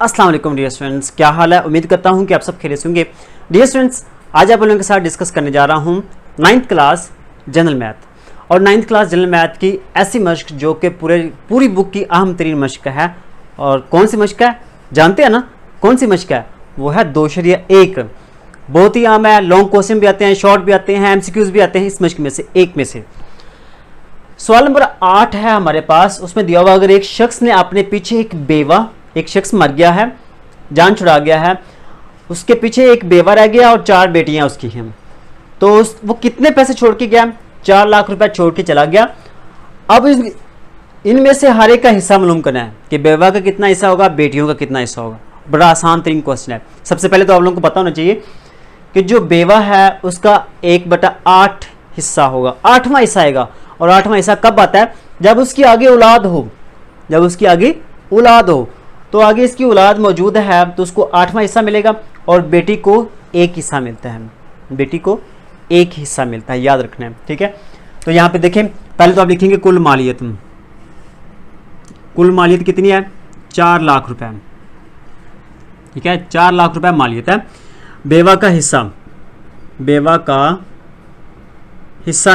अस्सलाम वालेकुम dear students, क्या हाल है। उम्मीद करता हूं कि आप सब खैरियत से होंगे। डियर स्टूडेंट्स, आज आप लोगों के साथ डिस्कस करने जा रहा हूं 9th क्लास जनरल मैथ और 9th क्लास जनरल मैथ की ऐसी मश्क जो कि पूरी बुक की अहम तरीन मश्क है। और कौन सी मश्क है जानते हैं ना? कौन सी मश्क है? वो है 2.1। बहुत ही आम है, लॉन्ग क्वेश्चन भी आते हैं, शॉर्ट भी आते हैं, MCQs भी आते हैं इस मश्क में से एक में से। सवाल नंबर 8 है हमारे पास। उसमें दिया हुआ, अगर एक शख्स ने अपने पीछे एक शख्स मर गया है, जान छुड़ा गया है, उसके पीछे एक बेवा रह गया और 4 बेटियां उसकी हैं, तो वो कितने पैसे छोड़ के गया? 4 लाख रुपए छोड़ के चला गया। अब इनमें से हर एक का हिस्सा मालूम करना है कि बेवा का कितना हिस्सा होगा, बेटियों का कितना हिस्सा होगा। बड़ा आसान तरीन क्वेश्चन है। सबसे पहले तो आप लोगों को पता होना चाहिए कि जो बेवा है उसका 1/8 हिस्सा होगा, 8वां हिस्सा आएगा। और 8वां हिस्सा कब आता है? जब उसकी आगे औलाद हो। जब उसकी आगे औलाद हो तो आगे इसकी औलाद मौजूद है तो उसको 8वां हिस्सा मिलेगा और बेटी को 1 हिस्सा मिलता है। बेटी को 1 हिस्सा मिलता है, याद रखना है, ठीक है। तो यहाँ पे देखें, पहले तो आप लिखेंगे कुल मालियत। कुल मालियत कितनी है? 4 लाख रुपए, ठीक है। 4 लाख रुपए मालियत है। बेवा का हिस्सा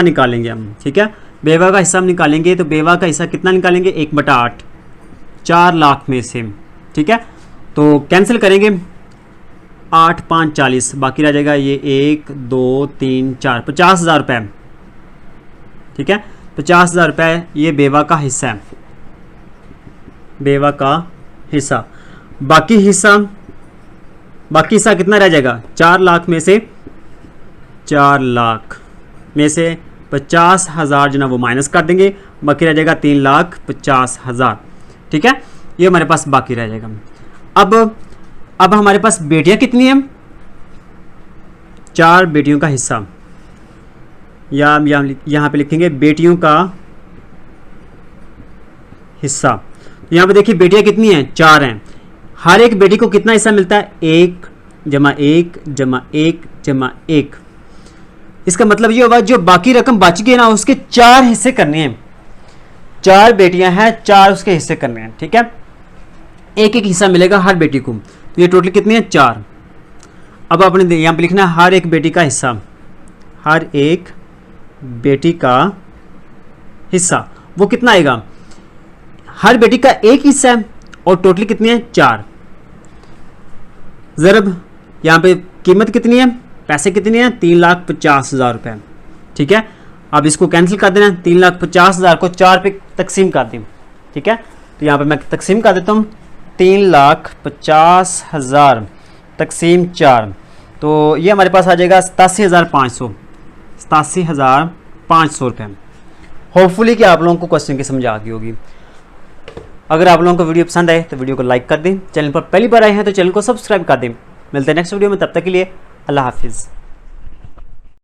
निकालेंगे हम, ठीक है। बेवा का हिस्सा हम निकालेंगे तो बेवा का हिस्सा कितना निकालेंगे? 1/8, 4 लाख में से, ठीक है। तो कैंसिल करेंगे, 8 5 40, बाकी रह जाएगा ये 1 2 3 4, 50,000 रुपये, ठीक है। 50,000 रुपये ये बेवा का हिस्सा है, बेवा का हिस्सा। बाकी हिस्सा कितना रह जाएगा? 4 लाख में से 50,000 जो ना वो माइनस कर देंगे, बाकी रह जाएगा 3,50,000, ठीक है। ये हमारे पास बाकी रह जाएगा। अब हमारे पास बेटियां कितनी हैं? 4 बेटियों का हिस्सा, या यहाँ पे लिखेंगे बेटियों का हिस्सा। यहाँ पे देखिए बेटियां कितनी हैं? 4 हैं। हर एक बेटी को कितना हिस्सा मिलता है? 1 जमा 1 जमा 1 जमा 1। इसका मतलब ये होगा जो बाकी रकम बच गई ना उसके 4 हिस्से करने हैं। 4 बेटियां हैं, 4 उसके हिस्से करने हैं, ठीक है। 1-1 हिस्सा मिलेगा हर बेटी को। तो ये टोटल कितनी है? 4। अब आपने यहाँ पे लिखना है हर एक बेटी का हिस्सा, हर एक बेटी का हिस्सा। वो कितना आएगा? हर बेटी का 1 हिस्सा है और टोटल कितनी है? 4। ज़रब यहाँ पे कीमत कितनी है, पैसे कितने हैं? 3,50,000 रुपये, ठीक है। अब इसको कैंसिल कर देना, 3,50,000 को 4 पे तकसीम कर दें, ठीक है। तो यहाँ पे मैं तकसीम कर देता हूँ, 3,50,000 तकसीम 4, तो ये हमारे पास आ जाएगा 87,500 रुपये। होपफुली कि आप लोगों को क्वेश्चन की समझ आ गई होगी। अगर आप लोगों को वीडियो पसंद आए तो वीडियो को लाइक कर दें। चैनल पर पहली बार आए हैं तो चैनल को सब्सक्राइब कर दें। मिलते हैं नेक्स्ट वीडियो में, तब तक के लिए अल्लाह हाफिज़।